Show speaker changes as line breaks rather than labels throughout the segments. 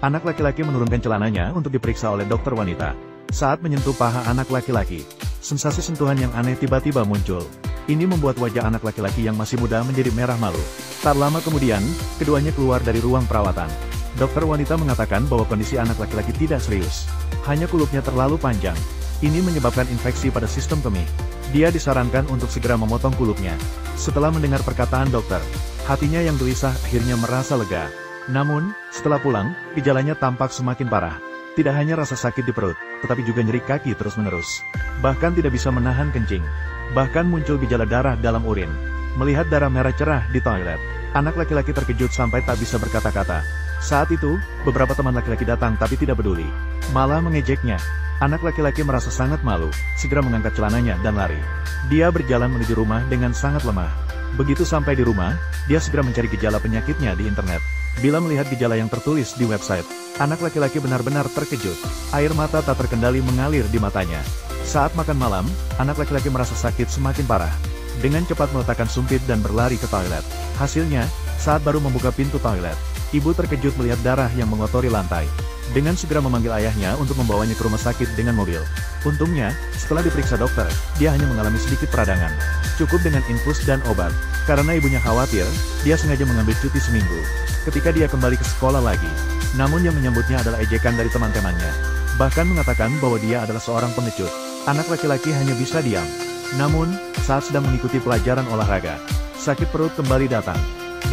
Anak laki-laki menurunkan celananya untuk diperiksa oleh dokter wanita. Saat menyentuh paha anak laki-laki, sensasi sentuhan yang aneh tiba-tiba muncul. Ini membuat wajah anak laki-laki yang masih muda menjadi merah malu. Tak lama kemudian, keduanya keluar dari ruang perawatan. Dokter wanita mengatakan bahwa kondisi anak laki-laki tidak serius. Hanya kulupnya terlalu panjang. Ini menyebabkan infeksi pada sistem kemih. Dia disarankan untuk segera memotong kulupnya. Setelah mendengar perkataan dokter, hatinya yang gelisah akhirnya merasa lega. Namun, setelah pulang, gejalanya tampak semakin parah. Tidak hanya rasa sakit di perut, tetapi juga nyeri kaki terus-menerus. Bahkan tidak bisa menahan kencing. Bahkan muncul gejala darah dalam urin. Melihat darah merah cerah di toilet, anak laki-laki terkejut sampai tak bisa berkata-kata. Saat itu, beberapa teman laki-laki datang tapi tidak peduli. Malah mengejeknya. Anak laki-laki merasa sangat malu, segera mengangkat celananya dan lari. Dia berjalan menuju rumah dengan sangat lemah. Begitu sampai di rumah, dia segera mencari gejala penyakitnya di internet. Bila melihat gejala yang tertulis di website, anak laki-laki benar-benar terkejut. Air mata tak terkendali mengalir di matanya. Saat makan malam, anak laki-laki merasa sakit semakin parah. Dengan cepat meletakkan sumpit dan berlari ke toilet. Hasilnya, saat baru membuka pintu toilet, ibu terkejut melihat darah yang mengotori lantai. Dengan segera memanggil ayahnya untuk membawanya ke rumah sakit dengan mobil. Untungnya, setelah diperiksa dokter, dia hanya mengalami sedikit peradangan. Cukup dengan infus dan obat. Karena ibunya khawatir, dia sengaja mengambil cuti seminggu. Ketika dia kembali ke sekolah lagi, namun yang menyambutnya adalah ejekan dari teman-temannya. Bahkan mengatakan bahwa dia adalah seorang pengecut. Anak laki-laki hanya bisa diam. Namun, saat sedang mengikuti pelajaran olahraga, sakit perut kembali datang.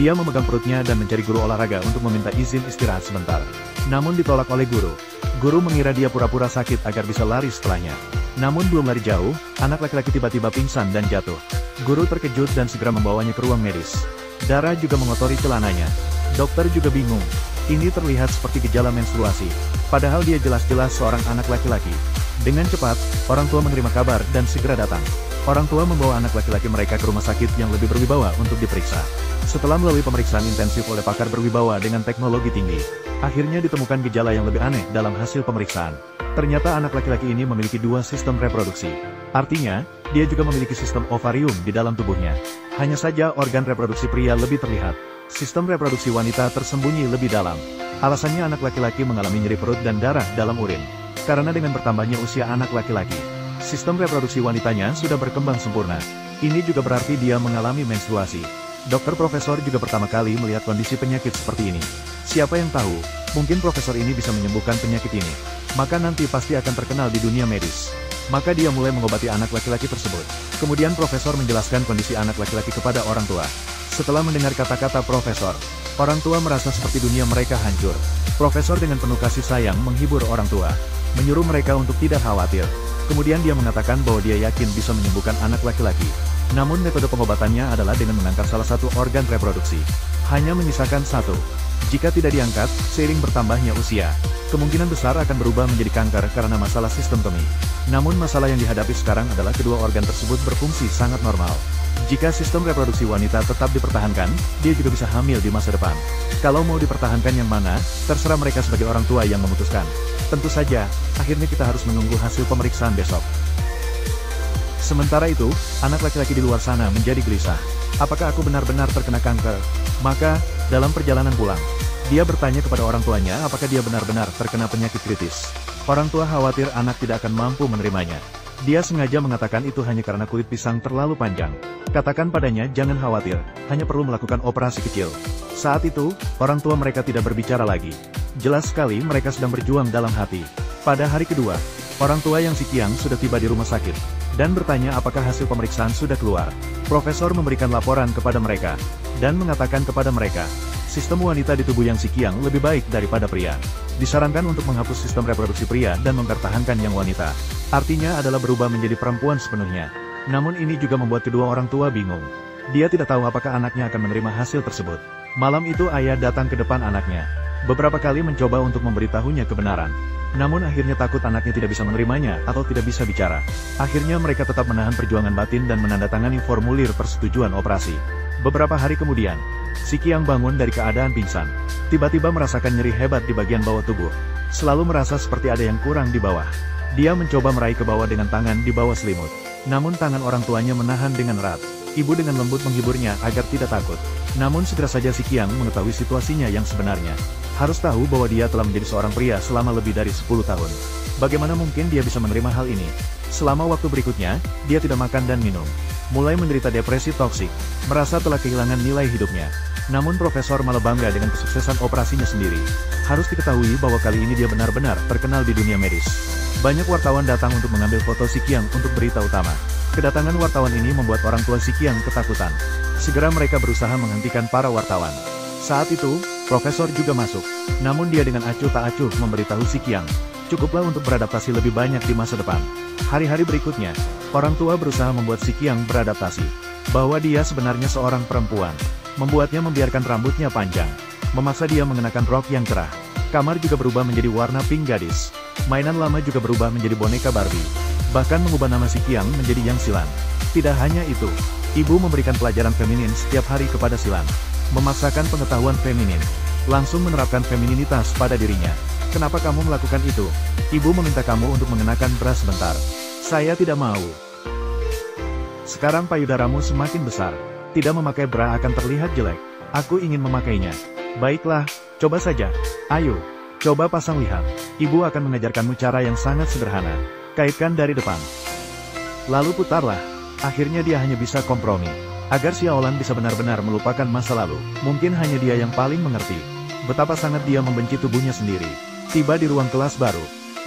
Dia memegang perutnya dan mencari guru olahraga untuk meminta izin istirahat sebentar. Namun ditolak oleh guru. Guru mengira dia pura-pura sakit agar bisa lari setelahnya. Namun belum lari jauh, anak laki-laki tiba-tiba pingsan dan jatuh. Guru terkejut dan segera membawanya ke ruang medis. Darah juga mengotori celananya. Dokter juga bingung. Ini terlihat seperti gejala menstruasi. Padahal dia jelas-jelas seorang anak laki-laki. Dengan cepat, orang tua menerima kabar dan segera datang. Orang tua membawa anak laki-laki mereka ke rumah sakit yang lebih berwibawa untuk diperiksa. Setelah melalui pemeriksaan intensif oleh pakar berwibawa dengan teknologi tinggi, akhirnya ditemukan gejala yang lebih aneh dalam hasil pemeriksaan. Ternyata anak laki-laki ini memiliki dua sistem reproduksi. Artinya, dia juga memiliki sistem ovarium di dalam tubuhnya. Hanya saja organ reproduksi pria lebih terlihat. Sistem reproduksi wanita tersembunyi lebih dalam. Alasannya anak laki-laki mengalami nyeri perut dan darah dalam urin. Karena dengan bertambahnya usia anak laki-laki, sistem reproduksi wanitanya sudah berkembang sempurna. Ini juga berarti dia mengalami menstruasi. Dokter Profesor juga pertama kali melihat kondisi penyakit seperti ini. Siapa yang tahu, mungkin Profesor ini bisa menyembuhkan penyakit ini. Maka nanti pasti akan terkenal di dunia medis. Maka dia mulai mengobati anak laki-laki tersebut. Kemudian Profesor menjelaskan kondisi anak laki-laki kepada orang tua. Setelah mendengar kata-kata Profesor, orang tua merasa seperti dunia mereka hancur. Profesor dengan penuh kasih sayang menghibur orang tua, menyuruh mereka untuk tidak khawatir. Kemudian dia mengatakan bahwa dia yakin bisa menyembuhkan anak laki-laki. Namun metode pengobatannya adalah dengan mengangkat salah satu organ reproduksi. Hanya menyisakan satu. Jika tidak diangkat, seiring bertambahnya usia, kemungkinan besar akan berubah menjadi kanker karena masalah sistem kemih. Namun masalah yang dihadapi sekarang adalah kedua organ tersebut berfungsi sangat normal. Jika sistem reproduksi wanita tetap dipertahankan, dia juga bisa hamil di masa depan. Kalau mau dipertahankan yang mana, terserah mereka sebagai orang tua yang memutuskan. Tentu saja, akhirnya kita harus menunggu hasil pemeriksaan besok. Sementara itu, anak laki-laki di luar sana menjadi gelisah. Apakah aku benar-benar terkena kanker? Maka, dalam perjalanan pulang, dia bertanya kepada orang tuanya apakah dia benar-benar terkena penyakit kritis. Orang tua khawatir anak tidak akan mampu menerimanya. Dia sengaja mengatakan itu hanya karena kulit pisang terlalu panjang. Katakan padanya jangan khawatir, hanya perlu melakukan operasi kecil. Saat itu, orang tua mereka tidak berbicara lagi. Jelas sekali mereka sedang berjuang dalam hati. Pada hari kedua, orang tua yang Sikiang sudah tiba di rumah sakit, dan bertanya apakah hasil pemeriksaan sudah keluar. Profesor memberikan laporan kepada mereka, dan mengatakan kepada mereka, sistem wanita di tubuh yang Sikiang lebih baik daripada pria. Disarankan untuk menghapus sistem reproduksi pria dan mempertahankan yang wanita. Artinya adalah berubah menjadi perempuan sepenuhnya. Namun ini juga membuat kedua orang tua bingung. Dia tidak tahu apakah anaknya akan menerima hasil tersebut. Malam itu ayah datang ke depan anaknya. Beberapa kali mencoba untuk memberitahunya kebenaran. Namun akhirnya takut anaknya tidak bisa menerimanya atau tidak bisa bicara. Akhirnya mereka tetap menahan perjuangan batin dan menandatangani formulir persetujuan operasi. Beberapa hari kemudian, Sikiang bangun dari keadaan pingsan. Tiba-tiba merasakan nyeri hebat di bagian bawah tubuh. Selalu merasa seperti ada yang kurang di bawah. Dia mencoba meraih ke bawah dengan tangan di bawah selimut. Namun tangan orang tuanya menahan dengan erat. Ibu dengan lembut menghiburnya agar tidak takut. Namun segera saja Sikiang mengetahui situasinya yang sebenarnya. Harus tahu bahwa dia telah menjadi seorang pria selama lebih dari 10 tahun. Bagaimana mungkin dia bisa menerima hal ini? Selama waktu berikutnya, dia tidak makan dan minum. Mulai menderita depresi toksik, merasa telah kehilangan nilai hidupnya. Namun Profesor malah bangga dengan kesuksesan operasinya sendiri. Harus diketahui bahwa kali ini dia benar-benar terkenal di dunia medis. Banyak wartawan datang untuk mengambil foto Si Qiang untuk berita utama. Kedatangan wartawan ini membuat orang tua Si Qiang ketakutan. Segera mereka berusaha menghentikan para wartawan. Saat itu, Profesor juga masuk. Namun dia dengan acuh tak acuh memberitahu Si Qiang, cukuplah untuk beradaptasi lebih banyak di masa depan. Hari-hari berikutnya, orang tua berusaha membuat Si Qiang beradaptasi. Bahwa dia sebenarnya seorang perempuan. Membuatnya membiarkan rambutnya panjang. Memaksa dia mengenakan rok yang cerah. Kamar juga berubah menjadi warna pink gadis. Mainan lama juga berubah menjadi boneka Barbie. Bahkan mengubah nama Si Qiang menjadi Yang Silan. Tidak hanya itu, ibu memberikan pelajaran feminin setiap hari kepada Silan. Memaksakan pengetahuan feminin. Langsung menerapkan femininitas pada dirinya. Kenapa kamu melakukan itu? Ibu meminta kamu untuk mengenakan bra sebentar. Saya tidak mau. Sekarang payudaramu semakin besar. Tidak memakai bra akan terlihat jelek. Aku ingin memakainya. Baiklah, coba saja. Ayo, coba pasang lihat. Ibu akan mengajarkanmu cara yang sangat sederhana. Kaitkan dari depan. Lalu putarlah. Akhirnya dia hanya bisa kompromi. Agar Xiaolan bisa benar-benar melupakan masa lalu. Mungkin hanya dia yang paling mengerti. Betapa sangat dia membenci tubuhnya sendiri. Tiba di ruang kelas baru.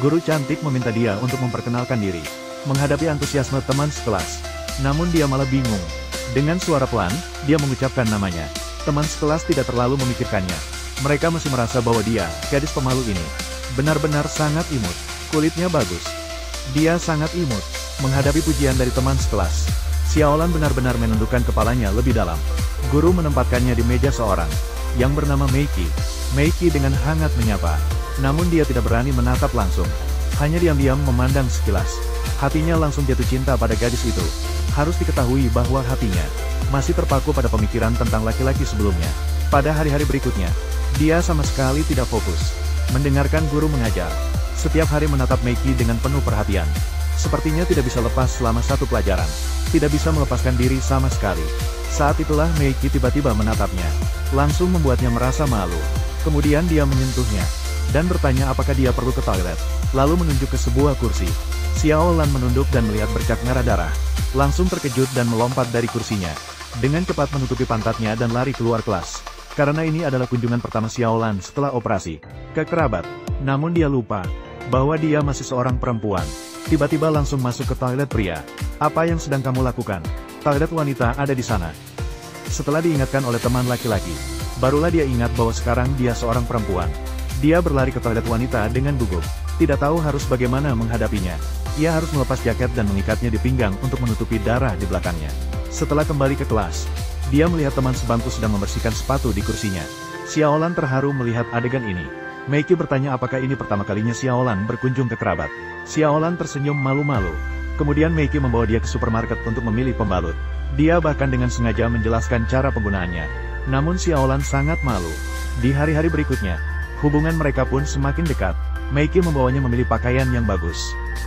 Guru cantik meminta dia untuk memperkenalkan diri. Menghadapi antusiasme teman sekelas. Namun dia malah bingung. Dengan suara pelan, dia mengucapkan namanya. Teman sekelas tidak terlalu memikirkannya. Mereka masih merasa bahwa dia, gadis pemalu ini, benar-benar sangat imut. Kulitnya bagus. Dia sangat imut. Menghadapi pujian dari teman sekelas, Xiaolan benar-benar menundukkan kepalanya lebih dalam. Guru menempatkannya di meja seorang, yang bernama Meiki. Meiki dengan hangat menyapa. Namun dia tidak berani menatap langsung. Hanya diam-diam memandang sekilas. Hatinya langsung jatuh cinta pada gadis itu. Harus diketahui bahwa hatinya masih terpaku pada pemikiran tentang laki-laki sebelumnya. Pada hari-hari berikutnya, dia sama sekali tidak fokus. Mendengarkan guru mengajar. Setiap hari menatap Meiki dengan penuh perhatian. Sepertinya tidak bisa lepas selama satu pelajaran. Tidak bisa melepaskan diri sama sekali. Saat itulah Meiki tiba-tiba menatapnya. Langsung membuatnya merasa malu. Kemudian dia menyentuhnya. Dan bertanya apakah dia perlu ke toilet. Lalu menunjuk ke sebuah kursi. Xiaolan menunduk dan melihat bercak merah darah. Langsung terkejut dan melompat dari kursinya. Dengan cepat menutupi pantatnya dan lari keluar kelas. Karena ini adalah kunjungan pertama Xiaolan setelah operasi ke kerabat. Namun dia lupa bahwa dia masih seorang perempuan. Tiba-tiba langsung masuk ke toilet pria. Apa yang sedang kamu lakukan? Toilet wanita ada di sana. Setelah diingatkan oleh teman laki-laki, barulah dia ingat bahwa sekarang dia seorang perempuan. Dia berlari ke toilet wanita dengan gugup. Tidak tahu harus bagaimana menghadapinya. Ia harus melepas jaket dan mengikatnya di pinggang untuk menutupi darah di belakangnya. Setelah kembali ke kelas, dia melihat teman sebangku sedang membersihkan sepatu di kursinya. Xiaolan terharu melihat adegan ini. Meiki bertanya apakah ini pertama kalinya Xiaolan berkunjung ke kerabat. Xiaolan tersenyum malu-malu. Kemudian Meiki membawa dia ke supermarket untuk memilih pembalut. Dia bahkan dengan sengaja menjelaskan cara penggunaannya. Namun Xiaolan sangat malu. Di hari-hari berikutnya, hubungan mereka pun semakin dekat. Meiki membawanya memilih pakaian yang bagus,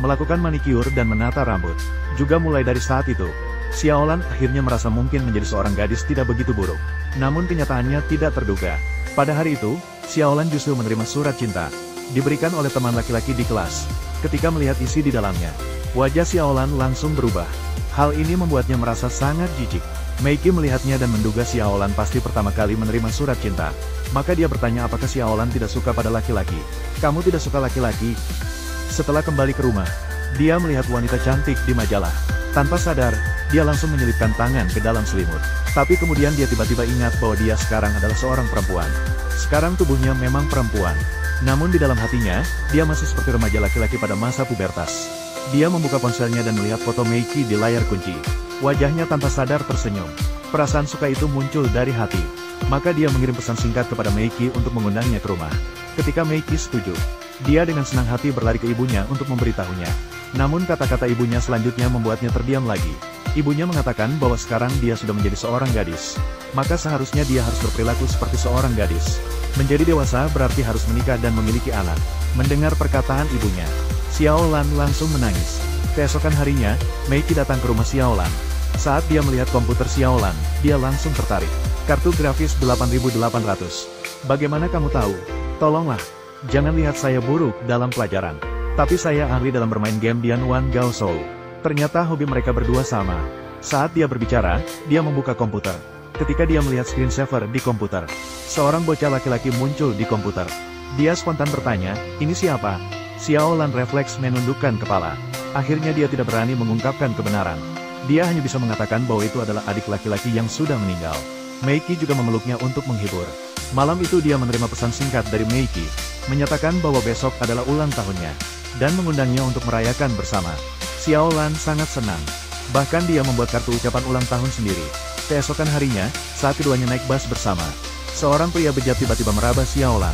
melakukan manikyur dan menata rambut. Juga mulai dari saat itu, Xiaolan akhirnya merasa mungkin menjadi seorang gadis tidak begitu buruk. Namun kenyataannya tidak terduga. Pada hari itu, Xiaolan justru menerima surat cinta, diberikan oleh teman laki-laki di kelas. Ketika melihat isi di dalamnya, wajah Xiaolan langsung berubah. Hal ini membuatnya merasa sangat jijik. Meiki melihatnya dan menduga Xiaolan pasti pertama kali menerima surat cinta. Maka dia bertanya apakah Xiaolan tidak suka pada laki-laki. Kamu tidak suka laki-laki? Setelah kembali ke rumah, dia melihat wanita cantik di majalah. Tanpa sadar, dia langsung menyelipkan tangan ke dalam selimut. Tapi kemudian dia tiba-tiba ingat bahwa dia sekarang adalah seorang perempuan. Sekarang tubuhnya memang perempuan. Namun di dalam hatinya, dia masih seperti remaja laki-laki pada masa pubertas. Dia membuka ponselnya dan melihat foto Meiki di layar kunci. Wajahnya tanpa sadar tersenyum. Perasaan suka itu muncul dari hati. Maka dia mengirim pesan singkat kepada Meiki untuk mengundangnya ke rumah. Ketika Meiki setuju, dia dengan senang hati berlari ke ibunya untuk memberitahunya. Namun kata-kata ibunya selanjutnya membuatnya terdiam lagi. Ibunya mengatakan bahwa sekarang dia sudah menjadi seorang gadis. Maka seharusnya dia harus berperilaku seperti seorang gadis. Menjadi dewasa berarti harus menikah dan memiliki anak. Mendengar perkataan ibunya, Xiaolan langsung menangis. Keesokan harinya, Meiki datang ke rumah Xiaolan. Saat dia melihat komputer Xiaolan, dia langsung tertarik. Kartu grafis 8800. Bagaimana kamu tahu? Tolonglah, jangan lihat saya buruk dalam pelajaran. Tapi saya ahli dalam bermain game Dian Gao Shou. Ternyata hobi mereka berdua sama. Saat dia berbicara, dia membuka komputer. Ketika dia melihat screensaver di komputer, seorang bocah laki-laki muncul di komputer. Dia spontan bertanya, ini siapa? Xiao Lan refleks menundukkan kepala. Akhirnya dia tidak berani mengungkapkan kebenaran. Dia hanya bisa mengatakan bahwa itu adalah adik laki-laki yang sudah meninggal. Meiki juga memeluknya untuk menghibur. Malam itu dia menerima pesan singkat dari Meiki, menyatakan bahwa besok adalah ulang tahunnya, dan mengundangnya untuk merayakan bersama. Xiao Lan sangat senang. Bahkan dia membuat kartu ucapan ulang tahun sendiri. Keesokan harinya, saat keduanya naik bus bersama, seorang pria bejat tiba-tiba meraba Xiao Lan.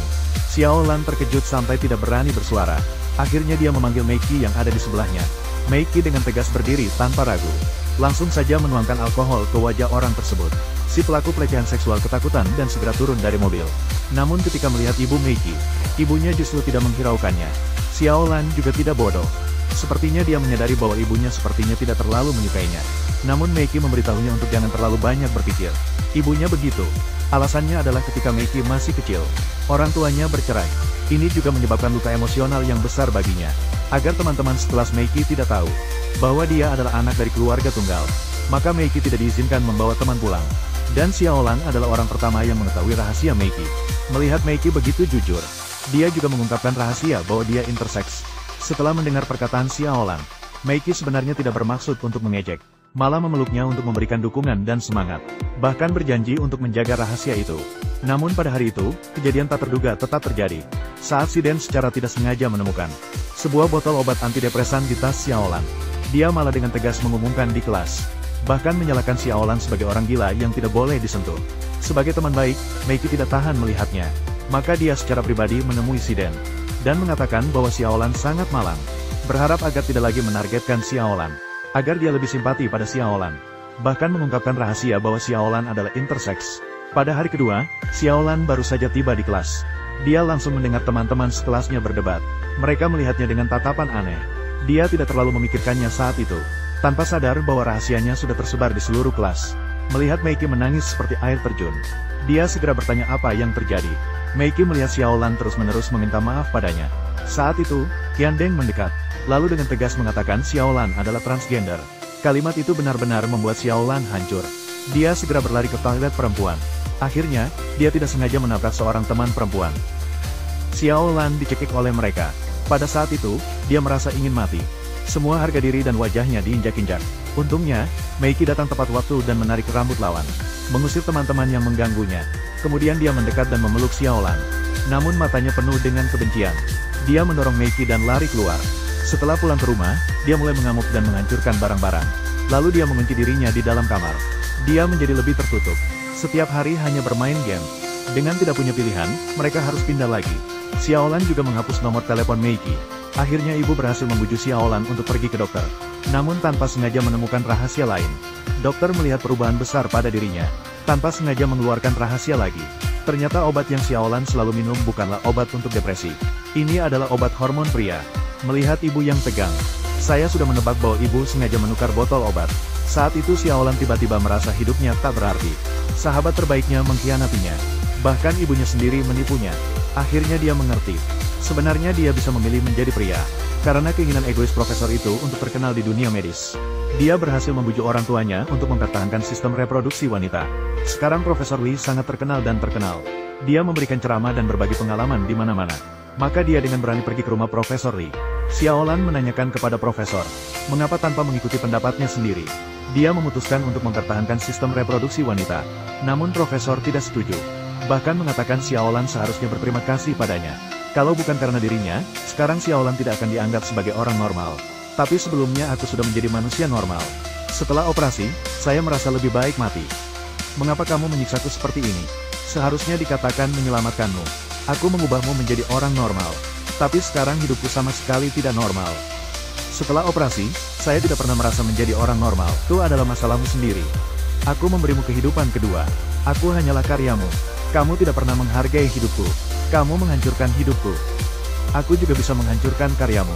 Xiao Lan terkejut sampai tidak berani bersuara. Akhirnya dia memanggil Meiki yang ada di sebelahnya. Meiki dengan tegas berdiri tanpa ragu. Langsung saja menuangkan alkohol ke wajah orang tersebut. Si pelaku pelecehan seksual ketakutan dan segera turun dari mobil. Namun ketika melihat ibu Meiki, ibunya justru tidak menghiraukannya. Xiao Lan juga tidak bodoh. Sepertinya dia menyadari bahwa ibunya sepertinya tidak terlalu menyukainya. Namun Meiki memberitahunya untuk jangan terlalu banyak berpikir. Ibunya begitu. Alasannya adalah ketika Meiki masih kecil, orang tuanya bercerai. Ini juga menyebabkan luka emosional yang besar baginya. Agar teman-teman sekelas Meiki tidak tahu bahwa dia adalah anak dari keluarga tunggal, maka Meiki tidak diizinkan membawa teman pulang. Dan Xiao Lan adalah orang pertama yang mengetahui rahasia Meiki. Melihat Meiki begitu jujur, dia juga mengungkapkan rahasia bahwa dia intersex. Setelah mendengar perkataan Xiao Lan, Meiki sebenarnya tidak bermaksud untuk mengejek, malah memeluknya untuk memberikan dukungan dan semangat, bahkan berjanji untuk menjaga rahasia itu. Namun pada hari itu, kejadian tak terduga tetap terjadi. Saat si Den secara tidak sengaja menemukan sebuah botol obat antidepresan di tas Xiao Lan, dia malah dengan tegas mengumumkan di kelas, bahkan menyalahkan Xiao Lan sebagai orang gila yang tidak boleh disentuh. Sebagai teman baik, Meiki tidak tahan melihatnya, maka dia secara pribadi menemui si Den dan mengatakan bahwa Xiao Lan sangat malang, berharap agar tidak lagi menargetkan Xiao Lan, agar dia lebih simpati pada Xiao Lan, bahkan mengungkapkan rahasia bahwa Xiao Lan adalah intersex. Pada hari kedua, Xiao Lan baru saja tiba di kelas. Dia langsung mendengar teman-teman sekelasnya berdebat. Mereka melihatnya dengan tatapan aneh. Dia tidak terlalu memikirkannya saat itu, tanpa sadar bahwa rahasianya sudah tersebar di seluruh kelas. Melihat Meiki menangis seperti air terjun, dia segera bertanya apa yang terjadi. Meiki melihat Xiao Lan terus-menerus meminta maaf padanya. Saat itu, Qian Deng mendekat, lalu dengan tegas mengatakan Xiao Lan adalah transgender. Kalimat itu benar-benar membuat Xiao Lan hancur. Dia segera berlari ke toilet perempuan. Akhirnya, dia tidak sengaja menabrak seorang teman perempuan. Xiao Lan dicekik oleh mereka. Pada saat itu, dia merasa ingin mati. Semua harga diri dan wajahnya diinjak-injak. Untungnya, Meiki datang tepat waktu dan menarik rambut lawan, mengusir teman-teman yang mengganggunya. Kemudian dia mendekat dan memeluk Xiao Lan. Namun matanya penuh dengan kebencian. Dia mendorong Meiki dan lari keluar. Setelah pulang ke rumah, dia mulai mengamuk dan menghancurkan barang-barang. Lalu dia mengunci dirinya di dalam kamar. Dia menjadi lebih tertutup. Setiap hari hanya bermain game. Dengan tidak punya pilihan, mereka harus pindah lagi. Xiao Lan juga menghapus nomor telepon Meiki. Akhirnya ibu berhasil membujuk Xiao Lan untuk pergi ke dokter. Namun tanpa sengaja menemukan rahasia lain. Dokter melihat perubahan besar pada dirinya. Tanpa sengaja mengeluarkan rahasia lagi. Ternyata obat yang Xiao Lan selalu minum bukanlah obat untuk depresi. Ini adalah obat hormon pria. Melihat ibu yang tegang, saya sudah menebak bahwa ibu sengaja menukar botol obat. Saat itu Xiao Lan tiba-tiba merasa hidupnya tak berarti. Sahabat terbaiknya mengkhianatinya. Bahkan ibunya sendiri menipunya. Akhirnya dia mengerti. Sebenarnya dia bisa memilih menjadi pria, karena keinginan egois profesor itu untuk terkenal di dunia medis. Dia berhasil membujuk orang tuanya untuk mempertahankan sistem reproduksi wanita. Sekarang Profesor Lee sangat terkenal dan terkenal. Dia memberikan ceramah dan berbagi pengalaman di mana-mana. Maka dia dengan berani pergi ke rumah Profesor Lee. Xiao Lan menanyakan kepada Profesor, mengapa tanpa mengikuti pendapatnya sendiri. Dia memutuskan untuk mempertahankan sistem reproduksi wanita. Namun Profesor tidak setuju. Bahkan mengatakan Xiao Lan seharusnya berterima kasih padanya. Kalau bukan karena dirinya, sekarang Xiao Lan tidak akan dianggap sebagai orang normal. Tapi sebelumnya aku sudah menjadi manusia normal. Setelah operasi, saya merasa lebih baik mati. Mengapa kamu menyiksaku seperti ini? Seharusnya dikatakan menyelamatkanmu. Aku mengubahmu menjadi orang normal. Tapi sekarang hidupku sama sekali tidak normal. Setelah operasi, saya tidak pernah merasa menjadi orang normal. Itu adalah masalahmu sendiri. Aku memberimu kehidupan kedua. Aku hanyalah karyamu. Kamu tidak pernah menghargai hidupku. Kamu menghancurkan hidupku. Aku juga bisa menghancurkan karyamu.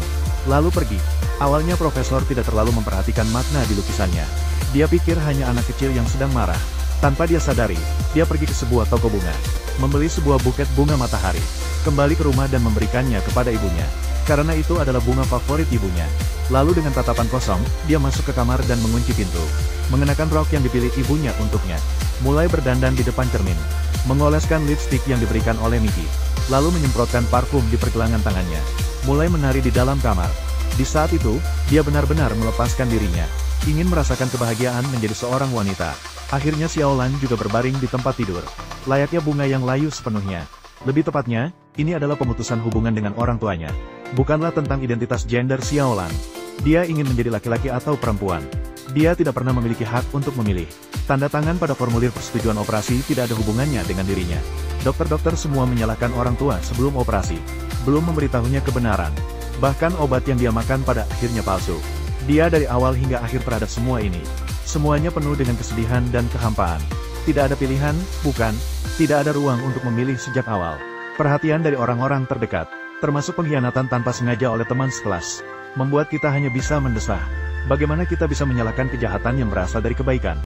Lalu pergi. Awalnya Profesor tidak terlalu memperhatikan makna di lukisannya. Dia pikir hanya anak kecil yang sedang marah. Tanpa dia sadari, dia pergi ke sebuah toko bunga, membeli sebuah buket bunga matahari, kembali ke rumah dan memberikannya kepada ibunya. Karena itu adalah bunga favorit ibunya. Lalu dengan tatapan kosong, dia masuk ke kamar dan mengunci pintu. Mengenakan rok yang dipilih ibunya untuknya. Mulai berdandan di depan cermin. Mengoleskan lipstik yang diberikan oleh Mickey. Lalu menyemprotkan parfum di pergelangan tangannya. Mulai menari di dalam kamar. Di saat itu, dia benar-benar melepaskan dirinya. Ingin merasakan kebahagiaan menjadi seorang wanita. Akhirnya Xiaolan juga berbaring di tempat tidur. Layaknya bunga yang layu sepenuhnya. Lebih tepatnya, ini adalah pemutusan hubungan dengan orang tuanya. Bukanlah tentang identitas gender Xiaolan. Dia ingin menjadi laki-laki atau perempuan. Dia tidak pernah memiliki hak untuk memilih. Tanda tangan pada formulir persetujuan operasi tidak ada hubungannya dengan dirinya. Dokter-dokter semua menyalahkan orang tua sebelum operasi. Belum memberitahunya kebenaran. Bahkan obat yang dia makan pada akhirnya palsu. Dia dari awal hingga akhir terhadap semua ini. Semuanya penuh dengan kesedihan dan kehampaan. Tidak ada pilihan, bukan? Tidak ada ruang untuk memilih sejak awal. Perhatian dari orang-orang terdekat, termasuk pengkhianatan tanpa sengaja oleh teman sekelas, membuat kita hanya bisa mendesah. Bagaimana kita bisa menyalahkan kejahatan yang berasal dari kebaikan?